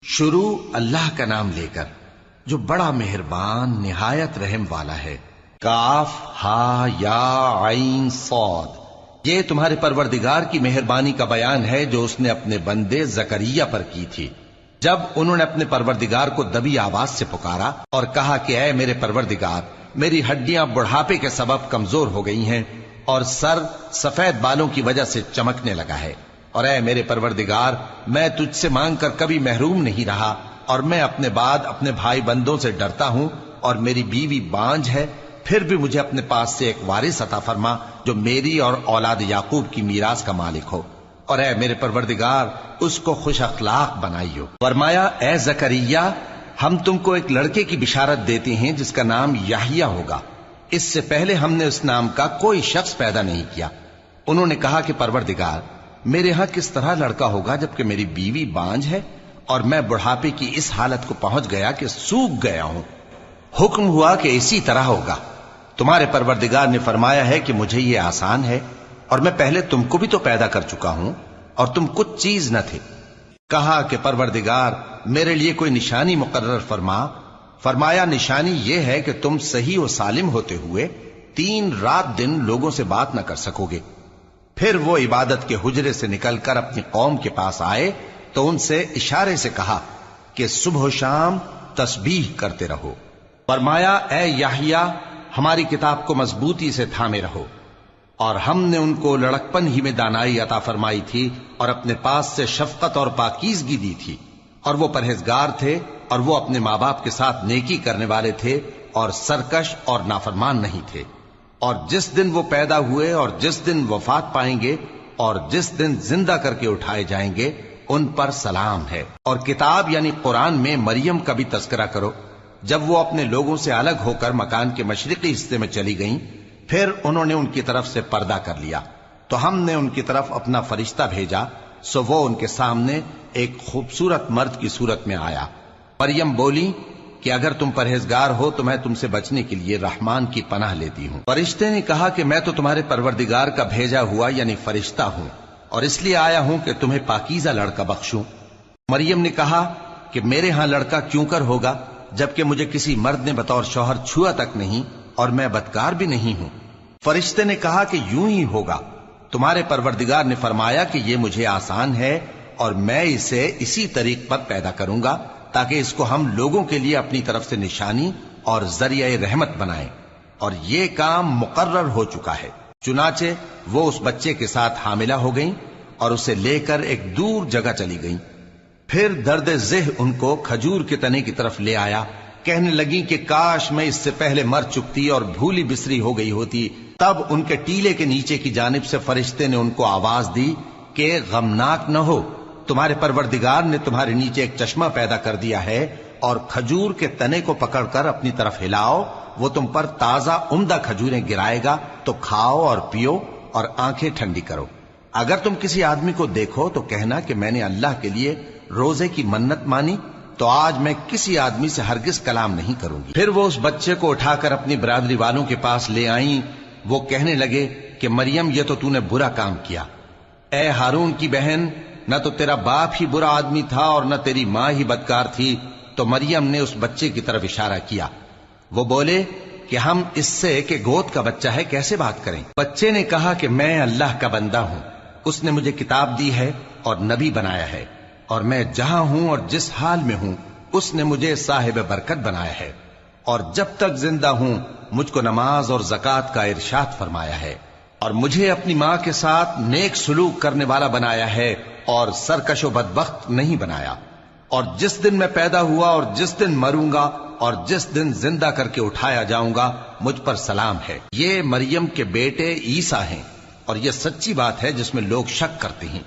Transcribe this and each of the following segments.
شروع اللہ کا نام لے کر جو بڑا مہربان نہایت رحم والا ہے۔ کاف ہا یا عین صاد، یہ تمہارے پروردگار کی مہربانی کا بیان ہے جو اس نے اپنے بندے زکریا پر کی تھی جب انہوں نے اپنے پروردگار کو دبی آواز سے پکارا اور کہا کہ اے میرے پروردگار، میری ہڈیاں بڑھاپے کے سبب کمزور ہو گئی ہیں اور سر سفید بالوں کی وجہ سے چمکنے لگا ہے، اور اے میرے پروردگار، میں تجھ سے مانگ کر کبھی محروم نہیں رہا، اور میں اپنے بعد اپنے بھائی بندوں سے ڈرتا ہوں، اور میری بیوی بانجھ ہے، پھر بھی مجھے اپنے پاس سے ایک وارث عطا فرما جو میری اور اولاد یعقوب کی میراث کا مالک ہو، اور اے میرے پروردگار اس کو خوش اخلاق بنائیو۔ فرمایا اے زکریا، ہم تم کو ایک لڑکے کی بشارت دیتے ہیں جس کا نام یحییٰ ہوگا، اس سے پہلے ہم نے اس نام کا کوئی شخص پیدا نہیں کیا۔ انہوں نے کہا کہ پروردگار، میرے ہاں کس طرح لڑکا ہوگا جبکہ میری بیوی بانجھ ہے اور میں بڑھاپے کی اس حالت کو پہنچ گیا کہ سوکھ گیا ہوں۔ حکم ہوا کہ اسی طرح ہوگا۔ تمہارے پروردگار نے فرمایا ہے کہ مجھے یہ آسان ہے، اور میں پہلے تم کو بھی تو پیدا کر چکا ہوں اور تم کچھ چیز نہ تھے۔ کہا کہ پروردگار میرے لیے کوئی نشانی مقرر فرما۔ فرمایا نشانی یہ ہے کہ تم صحیح و سالم ہوتے ہوئے 3 رات دن لوگوں سے بات نہ کر سکو گے۔ پھر وہ عبادت کے حجرے سے نکل کر اپنی قوم کے پاس آئے تو ان سے اشارے سے کہا کہ صبح و شام تسبیح کرتے رہو۔ فرمایا اے یحییٰ، ہماری کتاب کو مضبوطی سے تھامے رہو، اور ہم نے ان کو لڑکپن ہی میں دانائی عطا فرمائی تھی اور اپنے پاس سے شفقت اور پاکیزگی دی تھی، اور وہ پرہیزگار تھے، اور وہ اپنے ماں باپ کے ساتھ نیکی کرنے والے تھے اور سرکش اور نافرمان نہیں تھے۔ اور جس دن وہ پیدا ہوئے اور جس دن وفات پائیں گے اور جس دن زندہ کر کے اٹھائے جائیں گے ان پر سلام ہے۔ اور کتاب یعنی قرآن میں مریم کا بھی تذکرہ کرو، جب وہ اپنے لوگوں سے الگ ہو کر مکان کے مشرقی حصے میں چلی گئیں، پھر انہوں نے ان کی طرف سے پردہ کر لیا تو ہم نے ان کی طرف اپنا فرشتہ بھیجا، سو وہ ان کے سامنے ایک خوبصورت مرد کی صورت میں آیا۔ مریم بولی کہ اگر تم پرہیزگار ہو تو میں تم سے بچنے کے لیے رحمان کی پناہ لیتی ہوں۔ فرشتے نے کہا کہ میں تو تمہارے پروردگار کا بھیجا ہوا یعنی فرشتہ ہوں، اور اس لیے آیا ہوں کہ تمہیں پاکیزہ لڑکا بخشوں۔ مریم نے کہا کہ میرے ہاں لڑکا کیوں کر ہوگا جبکہ مجھے کسی مرد نے بطور شوہر چھوا تک نہیں اور میں بدکار بھی نہیں ہوں۔ فرشتے نے کہا کہ یوں ہی ہوگا، تمہارے پروردگار نے فرمایا کہ یہ مجھے آسان ہے اور میں اسے اسی طریق پر پیدا کروں گا تاکہ اس کو ہم لوگوں کے لیے اپنی طرف سے نشانی اور ذریعہ رحمت بنائیں، اور یہ کام مقرر ہو چکا ہے۔ چنانچہ وہ اس بچے کے ساتھ حاملہ ہو گئیں اور اسے لے کر ایک دور جگہ چلی گئیں۔ پھر درد ذہ ان کو کھجور کے تنے کی طرف لے آیا، کہنے لگیں کہ کاش میں اس سے پہلے مر چکتی اور بھولی بسری ہو گئی ہوتی۔ تب ان کے ٹیلے کے نیچے کی جانب سے فرشتے نے ان کو آواز دی کہ غمناک نہ ہو، تمہارے پروردگار نے تمہارے نیچے ایک چشمہ پیدا کر دیا ہے، اور کھجور کے تنے کو پکڑ کر اپنی طرف ہلاؤ، وہ تم پر تازہ عمدہ کھجوریں گرائے گا، تو کھاؤ اور پیو اور آنکھیں ٹھنڈی کرو۔ اگر تم کسی آدمی کو دیکھو تو کہنا کہ میں نے اللہ کے لیے روزے کی منت مانی، تو آج میں کسی آدمی سے ہرگز کلام نہیں کروں گی۔ پھر وہ اس بچے کو اٹھا کر اپنی برادری والوں کے پاس لے آئیں۔ وہ کہنے لگے کہ مریم یہ تو نے برا کام کیا، اے ہارون کی بہن، نہ تو تیرا باپ ہی برا آدمی تھا اور نہ تیری ماں ہی بدکار تھی۔ تو مریم نے اس بچے کی طرف اشارہ کیا۔ وہ بولے کہ ہم اس سے کہ گود کا بچہ ہے کیسے بات کریں؟ بچے نے کہا کہ میں اللہ کا بندہ ہوں، اس نے مجھے کتاب دی ہے اور نبی بنایا ہے، اور میں جہاں ہوں اور جس حال میں ہوں اس نے مجھے صاحب برکت بنایا ہے، اور جب تک زندہ ہوں مجھ کو نماز اور زکوٰۃ کا ارشاد فرمایا ہے، اور مجھے اپنی ماں کے ساتھ نیک سلوک کرنے والا بنایا ہے اور سرکش و بدبخت نہیں بنایا، اور جس دن میں پیدا ہوا اور جس دن مروں گا اور جس دن زندہ کر کے اٹھایا جاؤں گا مجھ پر سلام ہے۔ یہ مریم کے بیٹے عیسیٰ ہیں، اور یہ سچی بات ہے جس میں لوگ شک کرتے ہیں۔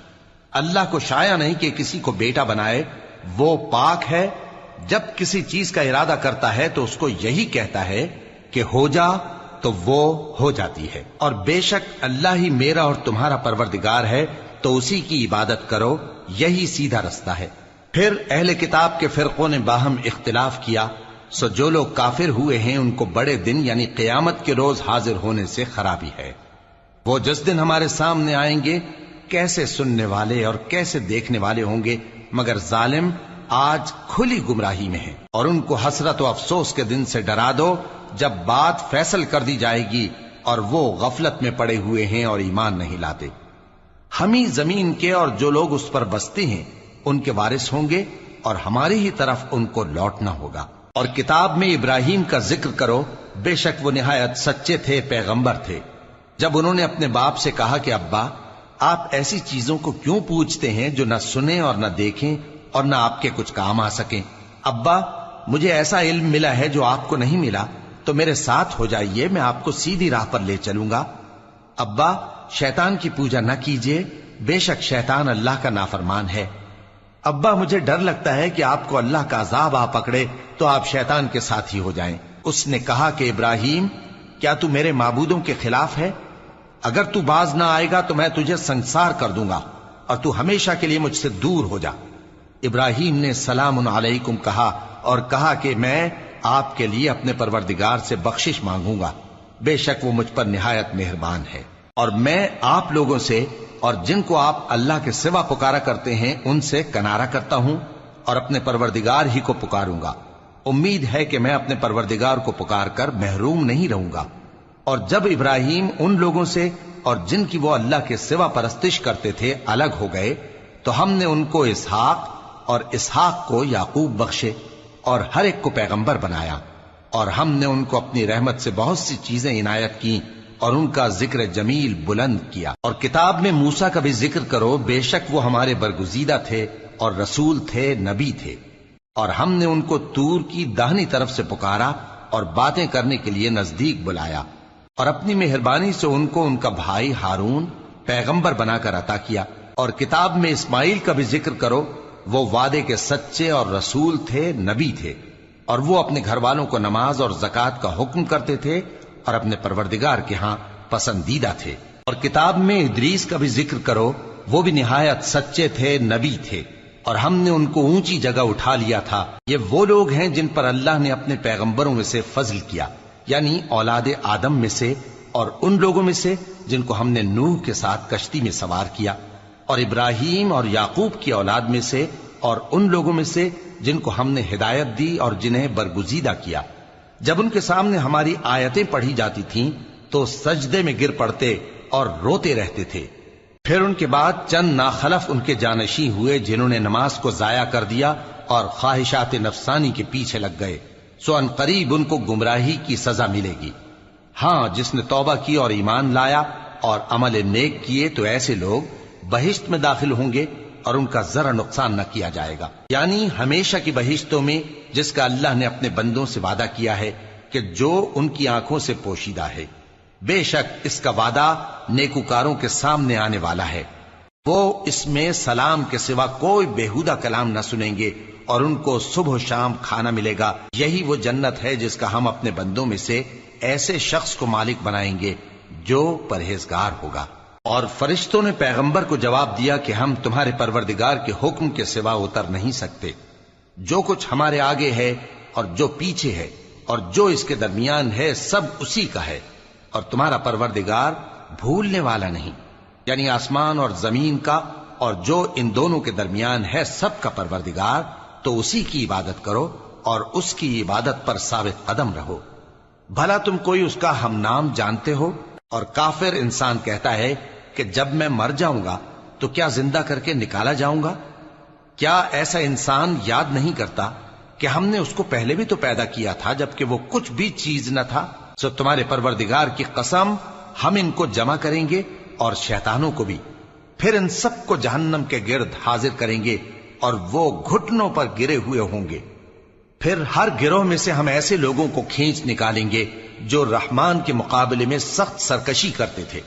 اللہ کو شایع نہیں کہ کسی کو بیٹا بنائے، وہ پاک ہے، جب کسی چیز کا ارادہ کرتا ہے تو اس کو یہی کہتا ہے کہ ہو جا تو وہ ہو جاتی ہے، اور بے شک اللہ ہی میرا اور تمہارا پروردگار ہے، تو اسی کی عبادت کرو، یہی سیدھا رستہ ہے۔ پھر اہل کتاب کے فرقوں نے باہم اختلاف کیا، سو جو لوگ کافر ہوئے ہیں ان کو بڑے دن یعنی قیامت کے روز حاضر ہونے سے خرابی ہے۔ وہ جس دن ہمارے سامنے آئیں گے کیسے سننے والے اور کیسے دیکھنے والے ہوں گے، مگر ظالم آج کھلی گمراہی میں ہیں، اور ان کو حسرت و افسوس کے دن سے ڈرا دو جب بات فیصل کر دی جائے گی اور وہ غفلت میں پڑے ہوئے ہیں اور ایمان نہیں لاتے۔ ہم ہی زمین کے اور جو لوگ اس پر بستے ہیں ان کے وارث ہوں گے، اور ہماری ہی طرف ان کو لوٹنا ہوگا۔ اور کتاب میں ابراہیم کا ذکر کرو، بے شک وہ نہایت سچے تھے، پیغمبر تھے۔ جب انہوں نے اپنے باپ سے کہا کہ ابا، آپ ایسی چیزوں کو کیوں پوچھتے ہیں جو نہ سنیں اور نہ دیکھیں اور نہ آپ کے کچھ کام آ سکیں؟ ابا، مجھے ایسا علم ملا ہے جو آپ کو نہیں ملا، تو میرے ساتھ ہو جائیے، میں آپ کو سیدھی راہ پر لے چلوں گا۔ ابا، شیطان کی پوجا نہ کیجیے، بے شک شیطان اللہ کا نافرمان ہے۔ ابا، مجھے ڈر لگتا ہے کہ آپ کو اللہ کا عذاب آ پکڑے تو آپ شیطان کے ساتھی ہو جائیں۔ اس نے کہا کہ ابراہیم، کیا تو میرے معبودوں کے خلاف ہے؟ اگر تو باز نہ آئے گا تو میں تجھے سنسار کر دوں گا اور تو ہمیشہ کے لیے مجھ سے دور ہو جا۔ ابراہیم نے سلام علیکم کہا اور کہا کہ میں آپ کے لیے اپنے پروردگار سے بخشش مانگوں گا، بے شک وہ مجھ پر نہایت مہربان ہے۔ اور میں آپ لوگوں سے اور جن کو آپ اللہ کے سوا پکارا کرتے ہیں ان سے کنارہ کرتا ہوں اور اپنے پروردگار ہی کو پکاروں گا۔ امید ہے کہ میں اپنے پروردگار کو پکار کر محروم نہیں رہوں گا۔ اور جب ابراہیم ان لوگوں سے اور جن کی وہ اللہ کے سوا پرستش کرتے تھے الگ ہو گئے تو ہم نے ان کو اسحاق اور اسحاق کو یعقوب بخشے اور ہر ایک کو پیغمبر بنایا، اور ہم نے ان کو اپنی رحمت سے بہت سی چیزیں عنایت کی اور ان کا ذکر جمیل بلند کیا۔ اور کتاب میں موسیٰ کا بھی ذکر کرو، بے شک وہ ہمارے برگزیدہ تھے اور رسول تھے، نبی تھے، اور ہم نے ان کو طور کی داہنی طرف سے پکارا اور باتیں کرنے کے لیے نزدیک بلایا، اور اپنی مہربانی سے ان کو ان کا بھائی ہارون پیغمبر بنا کر عطا کیا۔ اور کتاب میں اسماعیل کا بھی ذکر کرو، وہ وعدے کے سچے اور رسول تھے، نبی تھے، اور وہ اپنے گھر والوں کو نماز اور زکوٰۃ کا حکم کرتے تھے اور اپنے پروردگار کے ہاں پسندیدہ تھے۔ اور کتاب میں ادریس کا بھی ذکر کرو، وہ بھی نہایت سچے تھے، نبی تھے، اور ہم نے ان کو اونچی جگہ اٹھا لیا تھا۔ یہ وہ لوگ ہیں جن پر اللہ نے اپنے پیغمبروں میں سے فضل کیا، یعنی اولاد آدم میں سے، اور ان لوگوں میں سے جن کو ہم نے نوح کے ساتھ کشتی میں سوار کیا، اور ابراہیم اور یعقوب کی اولاد میں سے، اور ان لوگوں میں سے جن کو ہم نے ہدایت دی اور جنہیں برگزیدہ کیا۔ جب ان کے سامنے ہماری آیتیں پڑھی جاتی تھیں تو سجدے میں گر پڑتے اور روتے رہتے تھے۔ پھر ان کے بعد چند ناخلف ان کے جانشین ہوئے جنہوں نے نماز کو ضائع کر دیا اور خواہشات نفسانی کے پیچھے لگ گئے، سو ان قریب ان کو گمراہی کی سزا ملے گی۔ ہاں، جس نے توبہ کی اور ایمان لایا اور عمل نیک کیے تو ایسے لوگ بہشت میں داخل ہوں گے اور ان کا ذرا نقصان نہ کیا جائے گا، یعنی ہمیشہ کی بہشتوں میں جس کا اللہ نے اپنے بندوں سے وعدہ کیا ہے کہ جو ان کی آنکھوں سے پوشیدہ ہے۔ بے شک اس کا وعدہ نیکوکاروں کے سامنے آنے والا ہے، وہ اس میں سلام کے سوا کوئی بیہودہ کلام نہ سنیں گے اور ان کو صبح و شام کھانا ملے گا۔ یہی وہ جنت ہے جس کا ہم اپنے بندوں میں سے ایسے شخص کو مالک بنائیں گے جو پرہیزگار ہوگا۔ اور فرشتوں نے پیغمبر کو جواب دیا کہ ہم تمہارے پروردگار کے حکم کے سوا اتر نہیں سکتے، جو کچھ ہمارے آگے ہے اور جو پیچھے ہے اور جو اس کے درمیان ہے سب اسی کا ہے، اور تمہارا پروردگار بھولنے والا نہیں، یعنی آسمان اور زمین کا اور جو ان دونوں کے درمیان ہے سب کا پروردگار، تو اسی کی عبادت کرو اور اس کی عبادت پر ثابت قدم رہو۔ بھلا تم کوئی اس کا ہم نام جانتے ہو؟ اور کافر انسان کہتا ہے کہ جب میں مر جاؤں گا تو کیا زندہ کر کے نکالا جاؤں گا؟ کیا ایسا انسان یاد نہیں کرتا کہ ہم نے اس کو پہلے بھی تو پیدا کیا تھا جبکہ وہ کچھ بھی چیز نہ تھا؟ سو تمہارے پروردگار کی قسم، ہم ان کو جمع کریں گے اور شیطانوں کو بھی، پھر ان سب کو جہنم کے گرد حاضر کریں گے اور وہ گھٹنوں پر گرے ہوئے ہوں گے۔ پھر ہر گروہ میں سے ہم ایسے لوگوں کو کھینچ نکالیں گے جو رحمان کے مقابلے میں سخت سرکشی کرتے تھے،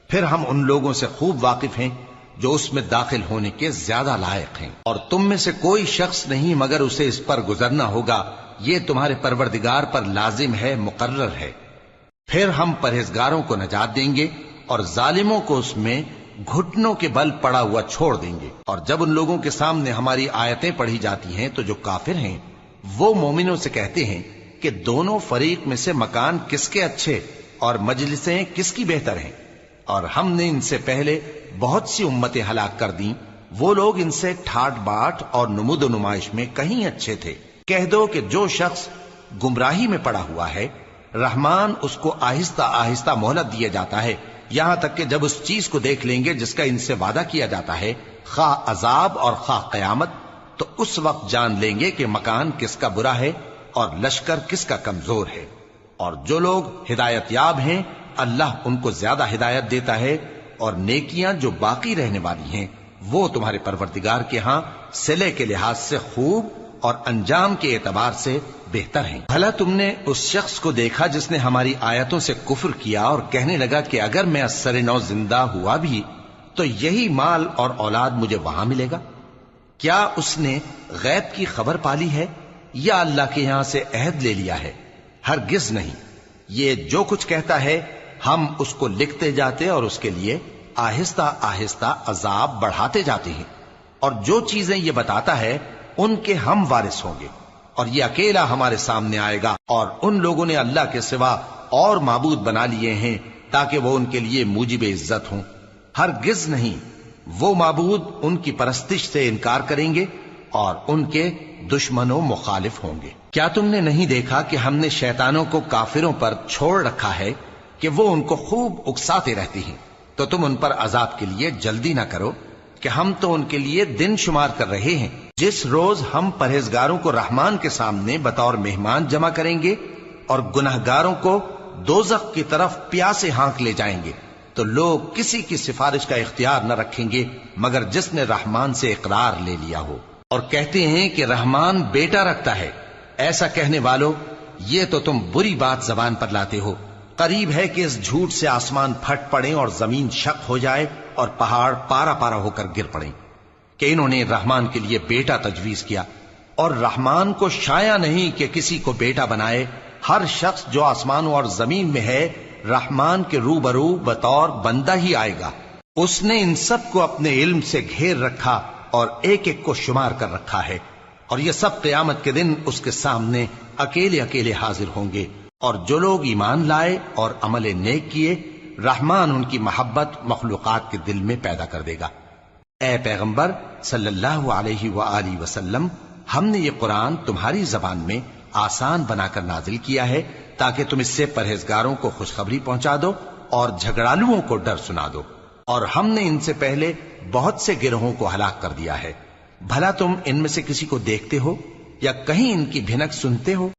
پھر ہم ان لوگوں سے خوب واقف ہیں جو اس میں داخل ہونے کے زیادہ لائق ہیں، اور تم میں سے کوئی شخص نہیں مگر اسے اس پر گزرنا ہوگا، یہ تمہارے پروردگار پر لازم ہے، مقرر ہے۔ پھر ہم پرہیزگاروں کو نجات دیں گے اور ظالموں کو اس میں گھٹنوں کے بل پڑا ہوا چھوڑ دیں گے۔ اور جب ان لوگوں کے سامنے ہماری آیتیں پڑھی جاتی ہیں تو جو کافر ہیں وہ مومنوں سے کہتے ہیں کہ دونوں فریق میں سے مکان کس کے اچھے اور مجلسیں کس کی بہتر ہیں، اور ہم نے ان سے پہلے بہت سی امتیں ہلاک کر دیں وہ لوگ ان سے ٹھاٹ باٹ اور نمود و نمائش میں کہیں اچھے تھے۔ کہہ دو کہ جو شخص گمراہی میں پڑا ہوا ہے، رحمان اس کو آہستہ آہستہ مہلت دیا جاتا ہے، یہاں تک کہ جب اس چیز کو دیکھ لیں گے جس کا ان سے وعدہ کیا جاتا ہے، خواہ عذاب اور خواہ قیامت، تو اس وقت جان لیں گے کہ مکان کس کا برا ہے اور لشکر کس کا کمزور ہے۔ اور جو لوگ ہدایت یاب ہیں، اللہ ان کو زیادہ ہدایت دیتا ہے، اور نیکیاں جو باقی رہنے والی ہیں وہ تمہارے پروردگار کے ہاں صلے کے لحاظ سے خوب اور انجام کے اعتبار سے بہتر ہیں۔ بھلا تم نے اس شخص کو دیکھا جس نے ہماری آیتوں سے کفر کیا اور کہنے لگا کہ اگر میں اثر نو زندہ ہوا بھی تو یہی مال اور اولاد مجھے وہاں ملے گا؟ کیا اس نے غیب کی خبر پالی ہے یا اللہ کے یہاں سے عہد لے لیا ہے؟ ہرگز نہیں، یہ جو کچھ کہتا ہے ہم اس کو لکھتے جاتے اور اس کے لیے آہستہ آہستہ عذاب بڑھاتے جاتے ہیں، اور جو چیزیں یہ بتاتا ہے ان کے ہم وارث ہوں گے، اور یہ اکیلا ہمارے سامنے آئے گا، اور ان لوگوں نے اللہ کے سوا اور معبود بنا لیے ہیں تاکہ وہ ان کے لیے موجب عزت ہوں۔ ہرگز نہیں، وہ معبود ان کی پرستش سے انکار کریں گے اور ان کے دشمن و مخالف ہوں گے۔ کیا تم نے نہیں دیکھا کہ ہم نے شیطانوں کو کافروں پر چھوڑ رکھا ہے کہ وہ ان کو خوب اکساتے رہتی ہیں؟ تو تم ان پر عذاب کے لیے جلدی نہ کرو کہ ہم تو ان کے لیے دن شمار کر رہے ہیں۔ جس روز ہم پرہیزگاروں کو رحمان کے سامنے بطور مہمان جمع کریں گے اور گناہگاروں کو دوزخ کی طرف پیاسے ہانک لے جائیں گے، تو لوگ کسی کی سفارش کا اختیار نہ رکھیں گے مگر جس نے رحمان سے اقرار لے لیا ہو۔ اور کہتے ہیں کہ رحمان بیٹا رکھتا ہے۔ ایسا کہنے والوں، یہ تو تم بری بات زبان پر لاتے ہو۔ قریب ہے کہ اس جھوٹ سے آسمان پھٹ پڑیں اور زمین شق ہو جائے اور پہاڑ پارا پارا ہو کر گر پڑیں کہ انہوں نے رحمان کے لیے بیٹا تجویز کیا، اور رحمان کو شایع نہیں کہ کسی کو بیٹا بنائے۔ ہر شخص جو آسمانوں اور زمین میں ہے رحمان کے روبرو بطور بندہ ہی آئے گا۔ اس نے ان سب کو اپنے علم سے گھیر رکھا اور ایک ایک کو شمار کر رکھا ہے، اور یہ سب قیامت کے دن اس کے سامنے اکیلے اکیلے حاضر ہوں گے۔ اور جو لوگ ایمان لائے اور عمل نیک کیے، رحمان ان کی محبت مخلوقات کے دل میں پیدا کر دے گا۔ اے پیغمبر صلی اللہ علیہ وآلہ وسلم، ہم نے یہ قرآن تمہاری زبان میں آسان بنا کر نازل کیا ہے تاکہ تم اس سے پرہیزگاروں کو خوشخبری پہنچا دو اور جھگڑالوؤں کو ڈر سنا دو، اور ہم نے ان سے پہلے بہت سے گروہوں کو ہلاک کر دیا ہے۔ بھلا تم ان میں سے کسی کو دیکھتے ہو یا کہیں ان کی بھنک سنتے ہو؟